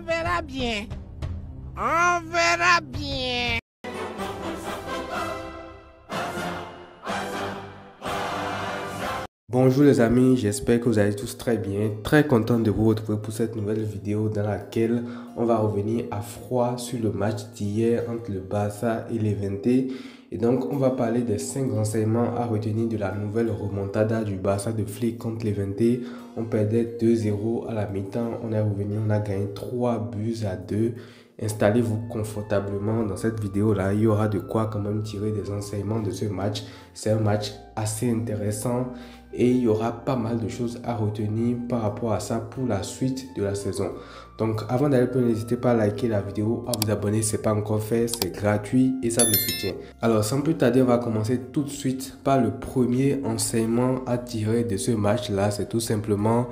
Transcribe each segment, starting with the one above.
On verra bien. On verra bien. Bonjour les amis, j'espère que vous allez tous très bien. Très content de vous retrouver pour cette nouvelle vidéo dans laquelle on va revenir à froid sur le match d'hier entre le Barça et l'Levante. Et donc on va parler des 5 renseignements à retenir de la nouvelle remontada du Barça de Flick contre l'Levante. On perdait 2-0 à la mi-temps, on est revenu, on a gagné 3-2. Installez-vous confortablement dans cette vidéo là, il y aura de quoi quand même tirer des enseignements de ce match. C'est un match assez intéressant et il y aura pas mal de choses à retenir par rapport à ça pour la suite de la saison. Donc avant d'aller plus loin, n'hésitez pas à liker la vidéo, à vous abonner si ce n'est pas encore fait, c'est gratuit et ça me soutient. Alors sans plus tarder, on va commencer tout de suite par le premier enseignement à tirer de ce match là, c'est tout simplement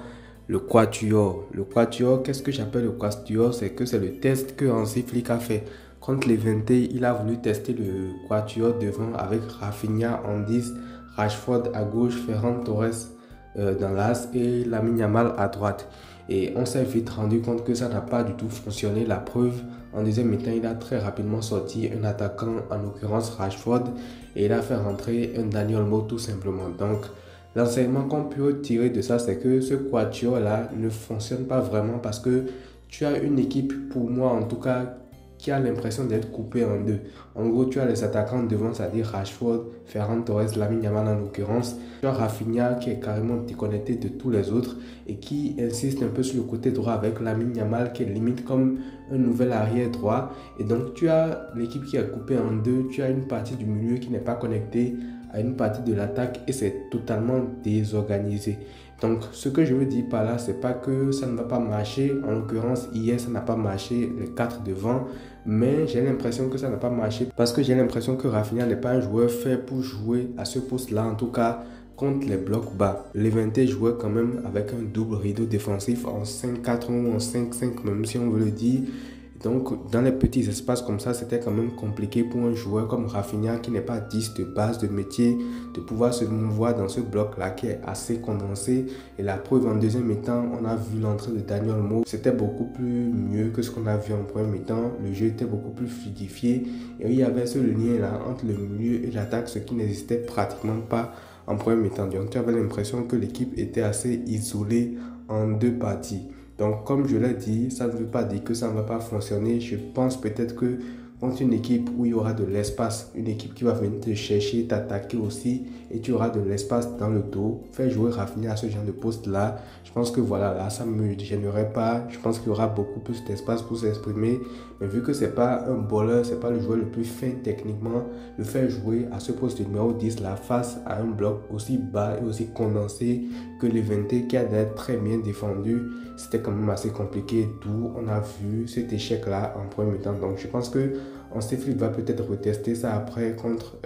le quatuor. Le quatuor, qu'est-ce que j'appelle le quatuor? C'est que c'est le test que Hansi Flick a fait. Contre l'Levante, il a voulu tester le quatuor devant avec Rafinha en 10, Rashford à gauche, Ferran Torres dans l'axe et Lamine Yamal à droite. Et on s'est vite rendu compte que ça n'a pas du tout fonctionné. La preuve, en deuxième mi-temps, il a très rapidement sorti un attaquant, en l'occurrence Rashford, et il a fait rentrer un Dani Olmo tout simplement. Donc, l'enseignement qu'on peut tirer de ça, c'est que ce quatuor-là ne fonctionne pas vraiment parce que tu as une équipe, pour moi en tout cas, qui a l'impression d'être coupée en deux. En gros, tu as les attaquants devant, c'est-à-dire Rashford, Ferran Torres, Lamine Yamal en l'occurrence. Tu as Rafinha qui est carrément déconnecté de tous les autres et qui insiste un peu sur le côté droit avec Lamine Yamal qui est limite comme un nouvel arrière droit. Et donc, tu as l'équipe qui est coupée en deux. Tu as une partie du milieu qui n'est pas connectée à une partie de l'attaque et c'est totalement désorganisé. Donc ce que je veux dire par là, c'est pas que ça ne va pas marcher. En l'occurrence, hier ça n'a pas marché, les 4 devant, mais j'ai l'impression que ça n'a pas marché parce que j'ai l'impression que Rafinha n'est pas un joueur fait pour jouer à ce poste-là, en tout cas contre les blocs bas. L'Levante jouait quand même avec un double rideau défensif en 5-4 ou en 5-5 même si on veut le dire. Donc, dans les petits espaces comme ça, c'était quand même compliqué pour un joueur comme Rafinha qui n'est pas 10 de base de métier de pouvoir se mouvoir dans ce bloc-là qui est assez condensé. Et la preuve, en deuxième mi-temps, on a vu l'entrée de Dani Olmo. C'était beaucoup plus mieux que ce qu'on a vu en premier mi-temps. Le jeu était beaucoup plus fluidifié. Et il y avait ce lien-là entre le milieu et l'attaque, ce qui n'existait pratiquement pas en premier mi-temps. Donc, tu avais l'impression que l'équipe était assez isolée en deux parties. Donc, comme je l'ai dit, ça ne veut pas dire que ça ne va pas fonctionner. Je pense peut-être que contre une équipe où il y aura de l'espace, une équipe qui va venir te chercher, t'attaquer aussi, et tu auras de l'espace dans le dos, faire jouer Rafinha à ce genre de poste-là, je pense que voilà, là, ça ne me gênerait pas. Je pense qu'il y aura beaucoup plus d'espace pour s'exprimer. Mais vu que ce n'est pas un bowler, ce n'est pas le joueur le plus fin techniquement, le faire jouer à ce poste de numéro 10 là, face à un bloc aussi bas et aussi condensé que l'Levante qui a d'être très bien défendu, c'était quand même assez compliqué. D'où on a vu cet échec-là en premier temps. Donc je pense que Hansi Flick va peut-être retester ça après contre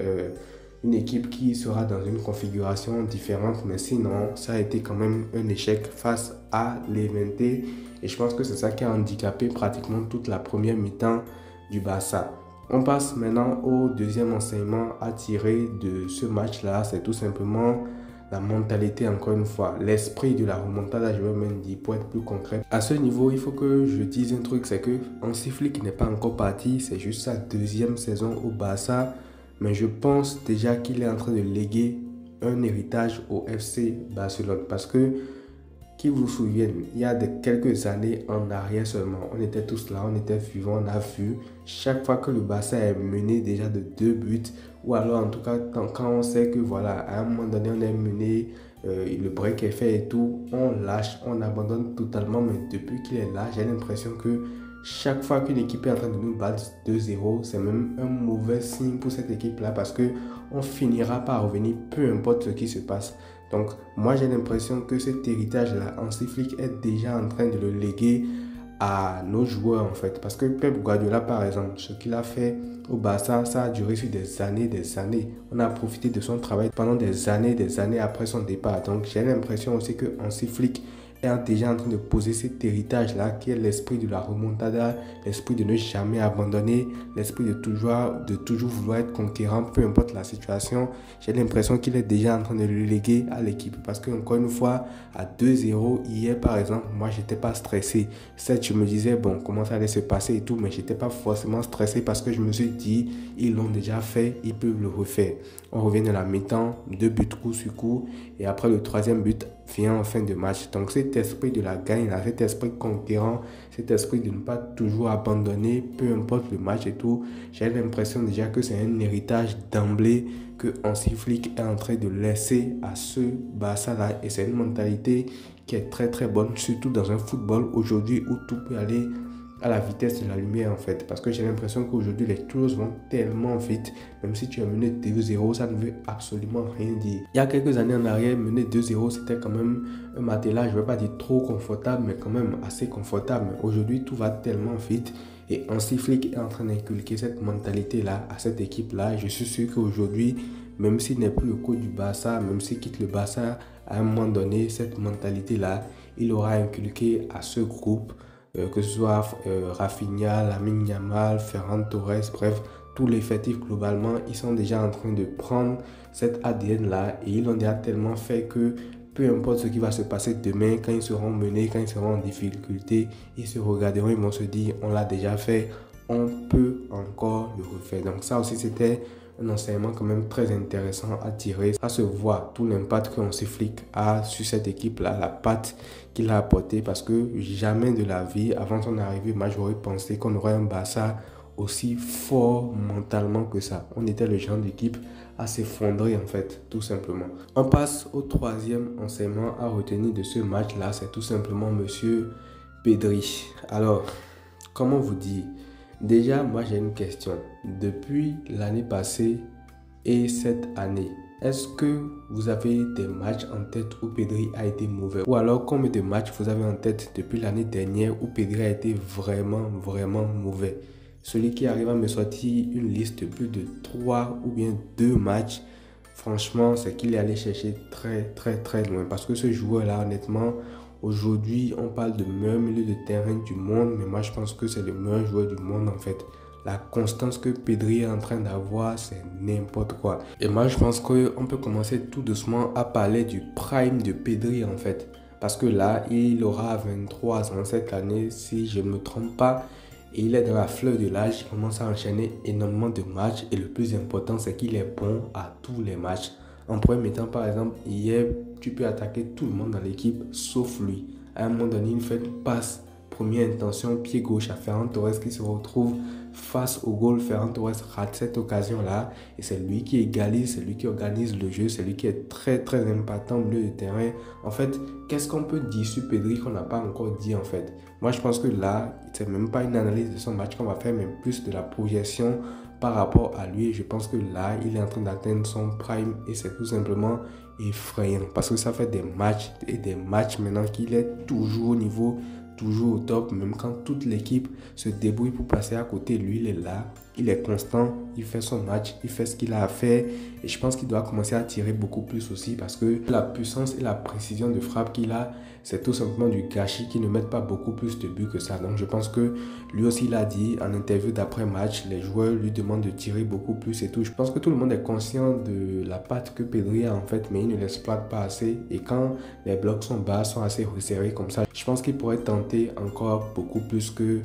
une équipe qui sera dans une configuration différente. Mais sinon, ça a été quand même un échec face à l'Levante. Et je pense que c'est ça qui a handicapé pratiquement toute la première mi-temps du Barça. On passe maintenant au deuxième enseignement à tirer de ce match-là. C'est tout simplement la mentalité, encore une fois, l'esprit de la remontada, je vais même dire, pour être plus concret. À ce niveau, il faut que je dise un truc, c'est que Hansi Flick n'est pas encore parti, c'est juste sa deuxième saison au Barça, mais je pense déjà qu'il est en train de léguer un héritage au FC Barcelone, parce que, qui vous souviennent, il y a quelques années en arrière seulement, on était tous là, on était vivants, on a vu, chaque fois que le Barça est mené déjà de 2 buts, ou alors en tout cas quand on sait que voilà, à un moment donné on est mené, le break est fait et tout, on lâche, on abandonne totalement. Mais depuis qu'il est là, j'ai l'impression que chaque fois qu'une équipe est en train de nous battre 2-0, c'est même un mauvais signe pour cette équipe-là parce que on finira par revenir peu importe ce qui se passe. Donc moi j'ai l'impression que cet héritage-là, Hansi Flick est déjà en train de le léguer à nos joueurs en fait. Parce que Pep Guardiola par exemple, ce qu'il a fait au Barça, ça a duré sur des années, des années. On a profité de son travail pendant des années après son départ. Donc j'ai l'impression aussi que Hansi Flick est déjà en train de poser cet héritage-là qui est l'esprit de la remontada, l'esprit de ne jamais abandonner, l'esprit de toujours vouloir être conquérant, peu importe la situation. J'ai l'impression qu'il est déjà en train de le léguer à l'équipe parce que encore une fois, à 2-0, hier par exemple, moi j'étais pas stressé. Certes, je me disais, bon, comment ça allait se passer et tout, mais j'étais pas forcément stressé parce que je me suis dit, ils l'ont déjà fait, ils peuvent le refaire. On revient de la mi-temps, 2 buts coup sur coup, et après le 3e but vient en fin de match. Donc cet esprit de la gagne, là, cet esprit conquérant, cet esprit de ne pas toujours abandonner, peu importe le match et tout, j'ai l'impression déjà que c'est un héritage d'emblée que Hansi Flick est en train de laisser à ce Barça-là. Et c'est une mentalité qui est très très bonne, surtout dans un football aujourd'hui où tout peut aller à la vitesse de la lumière en fait, parce que j'ai l'impression qu'aujourd'hui les choses vont tellement vite. Même si tu as mené 2-0, ça ne veut absolument rien dire. Il y a quelques années en arrière, mener 2-0 c'était quand même un matelas, je ne vais pas dire trop confortable, mais quand même assez confortable. Aujourd'hui tout va tellement vite et Hansi Flick est en train d'inculquer cette mentalité là à cette équipe là. Je suis sûr qu'aujourd'hui, même s'il n'est plus le coach du Barça, même s'il quitte le Barça, à un moment donné, cette mentalité là il aura inculqué à ce groupe, que ce soit Rafinha, Lamine Yamal, Ferran Torres, bref, tous les effectifs globalement, ils sont déjà en train de prendre cet ADN là et ils l'ont déjà tellement fait que peu importe ce qui va se passer demain, quand ils seront menés, quand ils seront en difficulté, ils se regarderont, ils vont se dire, on l'a déjà fait, on peut encore le refaire. Donc ça aussi c'était un enseignement quand même très intéressant à tirer. Ça se voit tout l'impact que Hansi Flick a sur cette équipe-là, la patte qu'il a apportée, parce que jamais de la vie, avant son arrivée, moi j'aurais pensé qu'on aurait un Barça aussi fort mentalement que ça. On était le genre d'équipe à s'effondrer en fait, tout simplement. On passe au 3e enseignement à retenir de ce match-là, c'est tout simplement Monsieur Pedri. Alors, comment vous dire? Déjà, moi j'ai une question. Depuis l'année passée et cette année, est-ce que vous avez des matchs en tête où Pedri a été mauvais? Ou alors combien de matchs vous avez en tête depuis l'année dernière où Pedri a été vraiment mauvais? Celui qui arrive à me sortir une liste de plus de 3 ou bien 2 matchs, franchement, c'est qu'il est allé chercher très loin. Parce que ce joueur-là, honnêtement, aujourd'hui, on parle de meilleur milieu de terrain du monde, mais moi, je pense que c'est le meilleur joueur du monde, en fait. La constance que Pedri est en train d'avoir, c'est n'importe quoi. Et moi, je pense qu'on peut commencer tout doucement à parler du prime de Pedri, en fait. Parce que là, il aura 23 ans cette année, si je ne me trompe pas. Et il est dans la fleur de l'âge, il commence à enchaîner énormément de matchs. Et le plus important, c'est qu'il est bon à tous les matchs. En premier temps, par exemple, hier, tu peux attaquer tout le monde dans l'équipe, sauf lui. À un moment donné, il fait une passe, première intention, pied gauche à Ferran Torres qui se retrouve face au goal. Ferran Torres rate cette occasion-là. Et c'est lui qui égalise, c'est lui qui organise le jeu, c'est lui qui est très impactant au milieu de terrain. En fait, qu'est-ce qu'on peut dire sur Pedri qu'on n'a pas encore dit en fait? Moi, je pense que là, c'est même pas une analyse de son match qu'on va faire, mais plus de la projection par rapport à lui. Je pense que là, il est en train d'atteindre son prime et c'est tout simplement effrayant parce que ça fait des matchs et des matchs maintenant qu'il est toujours au niveau, toujours au top, même quand toute l'équipe se débrouille pour passer à côté, lui il est là, il est constant, il fait son match, il fait ce qu'il a à faire et je pense qu'il doit commencer à tirer beaucoup plus aussi parce que la puissance et la précision de frappe qu'il a, c'est tout simplement du gâchis qui ne met pas beaucoup plus de buts que ça. Donc je pense que lui aussi il a dit en interview d'après-match, les joueurs lui demandent de tirer beaucoup plus et tout. Je pense que tout le monde est conscient de la patte que Pedri a en fait, mais il ne l'exploite pas assez. Et quand les blocs sont bas, sont assez resserrés comme ça, je pense qu'il pourrait tenter encore beaucoup plus que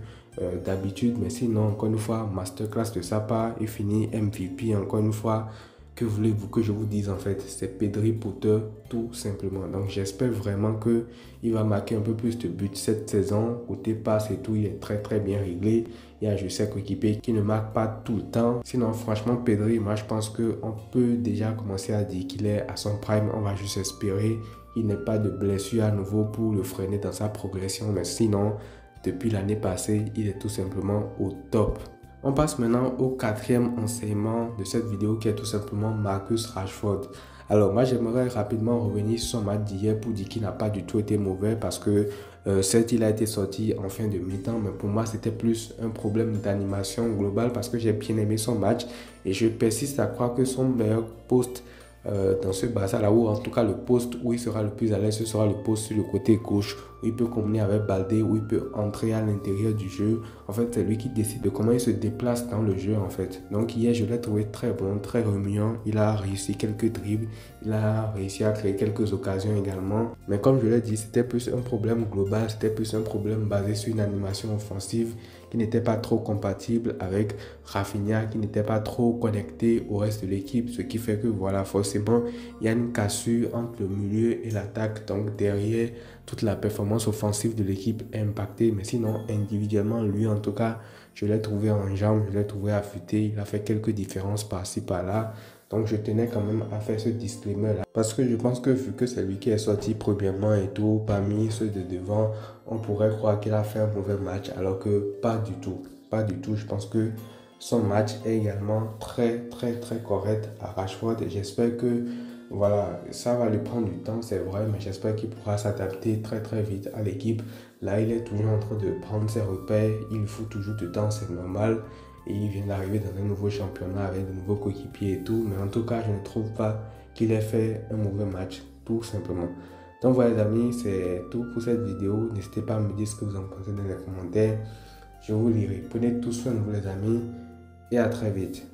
d'habitude. Mais sinon, encore une fois, masterclass de sa part, il finit MVP encore une fois. Que voulez-vous que je vous dise en fait? C'est Pedri Potter tout simplement. Donc j'espère vraiment qu'il va marquer un peu plus de buts cette saison. Côté passe et tout, il est très bien réglé. Il y a je sais coéquipier qui ne marque pas tout le temps. Sinon franchement Pedri, moi je pense qu'on peut déjà commencer à dire qu'il est à son prime. On va juste espérer qu'il n'ait pas de blessure à nouveau pour le freiner dans sa progression. Mais sinon, depuis l'année passée, il est tout simplement au top. On passe maintenant au 4e enseignement de cette vidéo qui est tout simplement Marcus Rashford. Alors moi j'aimerais rapidement revenir sur son match d'hier pour dire qu'il n'a pas du tout été mauvais parce que certes il a été sorti en fin de mi-temps, mais pour moi c'était plus un problème d'animation globale parce que j'ai bien aimé son match et je persiste à croire que son meilleur poste dans ce Barça là, où en tout cas le poste où il sera le plus à l'aise, ce sera le poste sur le côté gauche, où il peut combiner avec Baldé, où il peut entrer à l'intérieur du jeu. En fait, c'est lui qui décide de comment il se déplace dans le jeu en fait. Donc hier, je l'ai trouvé très bon, très remuant. Il a réussi quelques dribbles, il a réussi à créer quelques occasions également. Mais comme je l'ai dit, c'était plus un problème global, c'était plus un problème basé sur une animation offensive qui n'était pas trop compatible avec Rafinha, qui n'était pas trop connecté au reste de l'équipe, ce qui fait que voilà, forcément, il y a une cassure entre le milieu et l'attaque. Donc derrière, toute la performance offensive de l'équipe est impactée. Mais sinon, individuellement, lui, en tout cas, je l'ai trouvé en jambes, je l'ai trouvé affûté. Il a fait quelques différences par-ci, par-là. Donc, je tenais quand même à faire ce disclaimer-là. Parce que je pense que vu que c'est lui qui est sorti premièrement et tout, parmi ceux de devant, on pourrait croire qu'il a fait un mauvais match. Alors que pas du tout. Pas du tout. Je pense que son match est également très correct à Rashford. Et j'espère que voilà, ça va lui prendre du temps, c'est vrai, mais j'espère qu'il pourra s'adapter très vite à l'équipe. Là, il est toujours en train de prendre ses repères. Il faut toujours du temps, c'est normal. Et il vient d'arriver dans un nouveau championnat avec de nouveaux coéquipiers et tout. Mais en tout cas, je ne trouve pas qu'il ait fait un mauvais match, tout simplement. Donc voilà les amis, c'est tout pour cette vidéo. N'hésitez pas à me dire ce que vous en pensez dans les commentaires. Je vous lirai. Prenez tout soin de vous les amis et à très vite.